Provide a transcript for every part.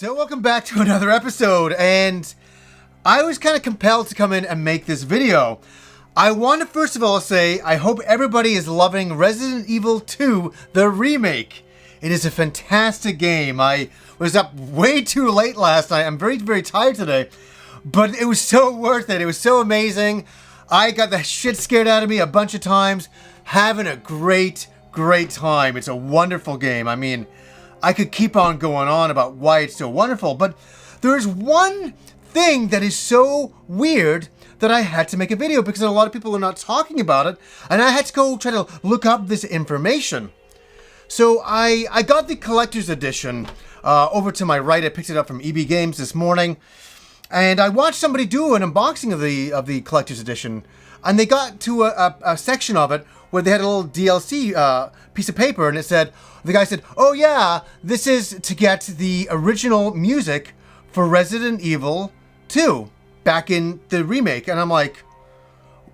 So welcome back to another episode, and I was kind of compelled to come in and make this video. I want to first of all say I hope everybody is loving Resident Evil 2, the remake. It is a fantastic game. I was up way too late last night. I'm very, very tired today, but it was so worth it. It was so amazing. I got the shit scared out of me a bunch of times, having a great time. It's a wonderful game. I mean, I could keep on going on about why it's so wonderful, but there's one thing that is so weird that I had to make a video because a lot of people are not talking about it, and I had to go try to look up this information. So I got the collector's edition over to my right. I picked it up from EB Games this morning, and I watched somebody do an unboxing of the collector's edition, and they got to a section of it where they had a little DLC piece of paper, and it said, the guy said, "Oh yeah, this is to get the original music for Resident Evil 2 back in the remake." And I'm like,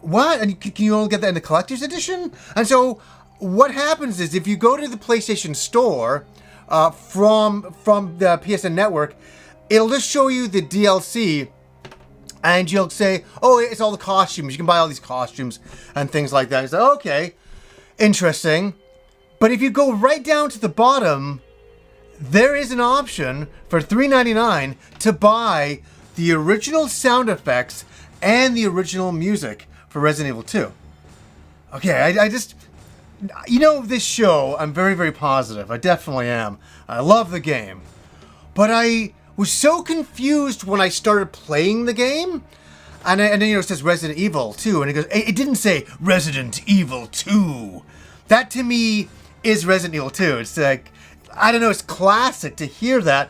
what? And can you only get that in the collector's edition? And so what happens is if you go to the PlayStation Store from the PSN network, it'll just show you the DLC, and you'll say, oh, it's all the costumes. You can buy all these costumes and things like that. It's like, okay, interesting. But if you go right down to the bottom, there is an option for $3.99 to buy the original sound effects and the original music for Resident Evil 2. Okay, I just... You know, this show, I'm very, very positive. I definitely am. I love the game. But I was so confused when I started playing the game. And then, you know, it says Resident Evil 2. And it goes, it didn't say Resident Evil 2. That, to me, is Resident Evil 2. It's like, I don't know, it's classic to hear that.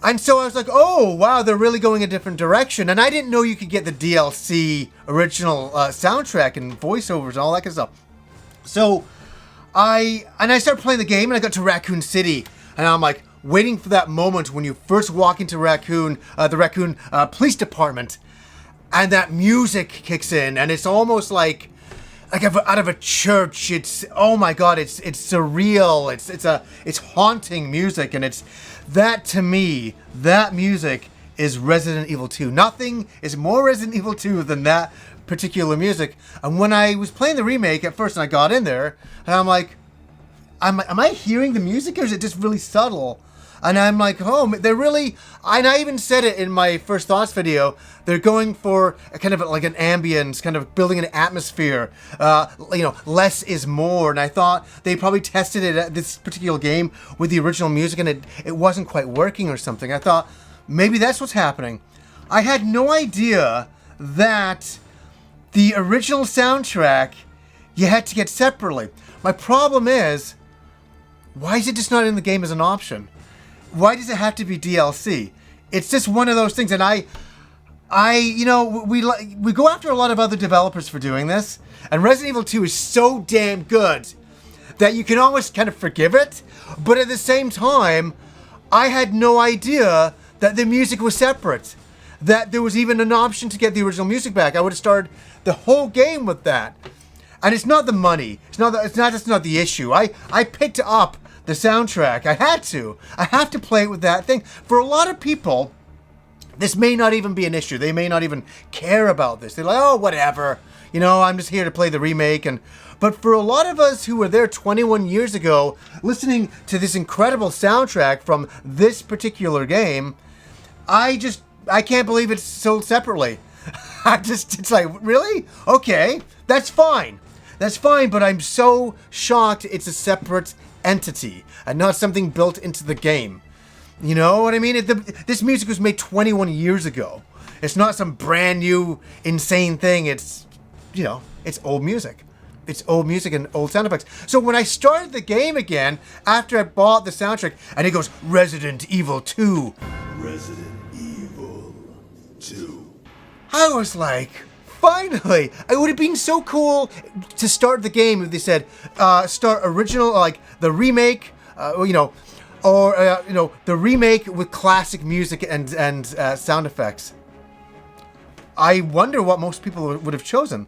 And so I was like, oh, wow, they're really going a different direction. And I didn't know you could get the DLC original soundtrack and voiceovers and all that kind of stuff. So I started playing the game, and I got to Raccoon City, and I'm like waiting for that moment when you first walk into the Raccoon Police Department, and that music kicks in, and it's almost like out of a church. It's, oh my god, it's surreal. It's haunting music, and it's that, to me, that music is Resident Evil 2. Nothing is more Resident Evil 2 than that particular music. And when I was playing the remake at first, and I got in there, and I'm like, am I hearing the music, or is it just really subtle? And I'm like, oh, they're really, and I even said it in my first thoughts video, they're going for a kind of like an ambience, kind of building an atmosphere, you know, less is more. And I thought they probably tested it at this particular game with the original music, and it wasn't quite working or something. I thought maybe that's what's happening. I had no idea that the original soundtrack you had to get separately. My problem is, why is it just not in the game as an option? Why does it have to be DLC? It's just one of those things, and I you know, we go after a lot of other developers for doing this, and Resident Evil 2 is so damn good that you can almost kind of forgive it, but at the same time, I had no idea that the music was separate, that there was even an option to get the original music back. I would have started the whole game with that. And it's not the money. That's not the issue. I picked up the soundtrack. I had to. I have to play it with that thing. For a lot of people, this may not even be an issue. They may not even care about this. They're like, oh, whatever. You know, I'm just here to play the remake. But for a lot of us who were there 21 years ago, listening to this incredible soundtrack from this particular game, I can't believe it's sold separately. It's like, really? Okay, that's fine. That's fine, but I'm so shocked it's a separate entity and not something built into the game. You know what I mean? This music was made 21 years ago. It's not some brand new, insane thing. It's, you know, it's old music. It's old music and old sound effects. So when I started the game again, after I bought the soundtrack, and it goes, Resident Evil 2. Resident Evil 2. I was like, finally! It would have been so cool to start the game if they said, start original, like the remake, you know, or, you know, the remake with classic music and sound effects. I wonder what most people would have chosen.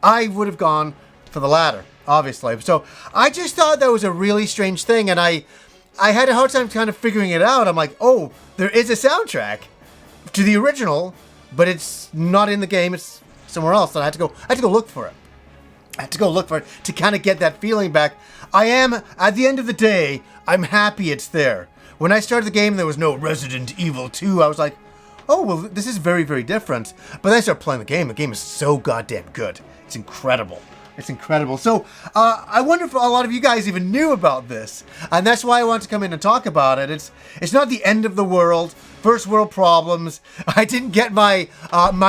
I would have gone for the latter, obviously. So I just thought that was a really strange thing, and I had a hard time kind of figuring it out. I'm like, oh, there is a soundtrack to the original, but it's not in the game. It's somewhere else. And I had to go look for it. I had to go look for it to kind of get that feeling back. At the end of the day, I'm happy it's there. When I started the game, there was no Resident Evil 2. I was like, oh, well, this is very, very different. But then I started playing the game. The game is so goddamn good. It's incredible. It's incredible. So, I wonder if a lot of you guys even knew about this. And that's why I wanted to come in and talk about it. It's not the end of the world. First world problems. I didn't get my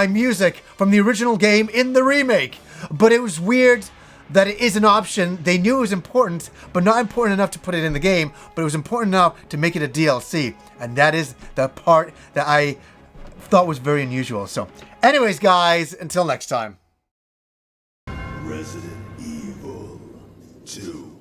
music from the original game in the remake. But it was weird that it is an option. They knew it was important, but not important enough to put it in the game. But it was important enough to make it a DLC. And that is the part that I thought was very unusual. So, anyways, guys, until next time. Resident Evil 2.